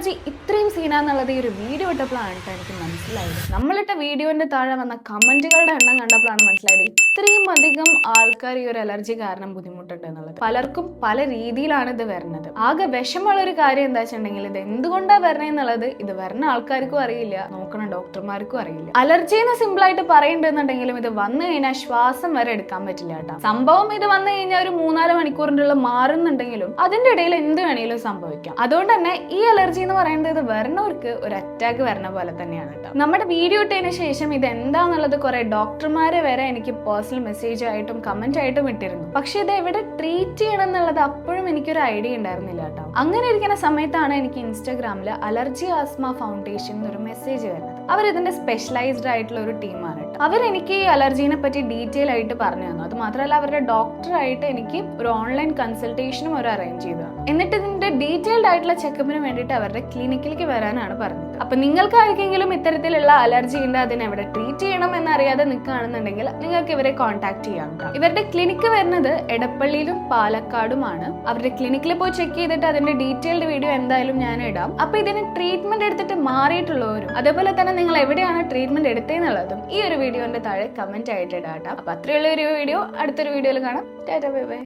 Allergy ഇത്രയും സീനാന്നുള്ളത് ഈ ഒരു വീഡിയോ ഇട്ടപ്പോഴാണ് എനിക്ക് മനസ്സിലായത്. നമ്മളിട്ട വീഡിയോന്റെ താഴെ വന്ന കമന്റുകളുടെ എണ്ണം കണ്ടപ്പോഴാണ് മനസ്സിലായത് ഇത്രയും അധികം ആൾക്കാർ ഈ ഒരു അലർജി കാരണം ബുദ്ധിമുട്ടുണ്ട് എന്നുള്ളത്. പലർക്കും പല രീതിയിലാണ് ഇത് വരുന്നത്. ആകെ വിഷമമുള്ള ഒരു കാര്യം എന്താ വെച്ചിട്ടുണ്ടെങ്കിൽ ഇത് എന്തുകൊണ്ടാണ് വരണേന്നുള്ളത് ഇത് വരുന്ന ആൾക്കാർക്കും അറിയില്ല, നോക്കണ ഡോക്ടർമാർക്കും അറിയില്ല. അലർജി എന്ന് സിമ്പിൾ ആയിട്ട് പറയണ്ടെന്നുണ്ടെങ്കിലും ഇത് വന്നു കഴിഞ്ഞാൽ ശ്വാസം വരെ എടുക്കാൻ പറ്റില്ല കേട്ടോ. സംഭവം ഇത് വന്നു കഴിഞ്ഞാൽ ഒരു 3-4 മണിക്കൂറിന്റെ ഉള്ളിൽ മാറുന്നുണ്ടെങ്കിലും അതിന്റെ ഇടയിൽ എന്ത് വേണമെങ്കിലും സംഭവിക്കാം. അതുകൊണ്ട് തന്നെ ഈ അലർജി എന്ന് പറയുന്നത് ഇത് വരുന്നവർക്ക് ഒരു അറ്റാക്ക് വരണ പോലെ തന്നെയാണ് കേട്ടോ. നമ്മുടെ വീഡിയോ ഇട്ടതിന് ശേഷം ഇത് എന്താന്നുള്ളത് കുറെ ഡോക്ടർമാരെ വരെ എനിക്ക് പേഴ്സണൽ മെസ്സേജ് ആയിട്ടും കമന്റ് ആയിട്ടും ഇട്ടിരുന്നു. പക്ഷെ ഇത് എവിടെ ട്രീറ്റ് ചെയ്യണം എന്നുള്ളത് അപ്പോഴും എനിക്കൊരു ഐഡിയ ഉണ്ടായിരുന്നില്ല കേട്ടോ. അങ്ങനെ ഇരിക്കുന്ന സമയത്താണ് എനിക്ക് ഇൻസ്റ്റാഗ്രാമിൽ അലർജി ആസ്മ ഫൗണ്ടേഷൻ എന്നൊരു മെസ്സേജ് വരുന്നത്. അവരിതിന്റെ സ്പെഷ്യലൈസ്ഡ് ആയിട്ടുള്ള ഒരു ടീമാണ് കേട്ടോ. അവരെനിക്ക് ഈ അലർജീനെ പറ്റി ഡീറ്റെയിൽ ആയിട്ട് പറഞ്ഞു തന്നു. അത് മാത്രമല്ല അവരുടെ ഡോക്ടറായിട്ട് എനിക്ക് ഒരു ഓൺലൈൻ കൺസൾട്ടേഷനും അവർ അറേഞ്ച് ചെയ്തു. എന്നിട്ട് ഇതിന്റെ ഡീറ്റെയിൽഡ് ആയിട്ടുള്ള ചെക്കപ്പിന് വേണ്ടിയിട്ട് അവരുടെ ക്ലിനിക്കിലേക്ക് വരാനാണ് പറഞ്ഞത്. അപ്പൊ നിങ്ങൾക്ക് ആർക്കെങ്കിലും ഇത്തരത്തിലുള്ള അലർജി ഉണ്ട്, അതിനെ എവിടെ ട്രീറ്റ് ചെയ്യണം എന്നറിയാതെ നിൽക്കുകയാണെന്നുണ്ടെങ്കിൽ നിങ്ങൾക്ക് ഇവരെ കോൺടാക്ട് ചെയ്യാം. ഇവരുടെ ക്ലിനിക്ക് വരുന്നത് എടപ്പള്ളിയിലും പാലക്കാടുമാണ്. അവരുടെ ക്ലിനിക്കിൽ പോയി ചെക്ക് ചെയ്തിട്ട് അതിന്റെ ഡീറ്റെയിൽഡ് വീഡിയോ എന്തായാലും ഞാൻ ഇടാം. അപ്പൊ ഇതിന് ട്രീറ്റ്മെന്റ് എടുത്തിട്ട് മാറിയിട്ടുള്ളവരും അതേപോലെ തന്നെ നിങ്ങൾ എവിടെയാണ് ട്രീറ്റ്മെന്റ് എടുത്തതെന്നുള്ളതും ഈ ഒരു വീഡിയോന്റെ താഴെ കമന്റ് ആയിട്ട് ഇടാം. അപ്പൊ അത്രയുള്ള ഒരു വീഡിയോ അടുത്തൊരു വീഡിയോയിൽ കാണാം. Tata bye bye.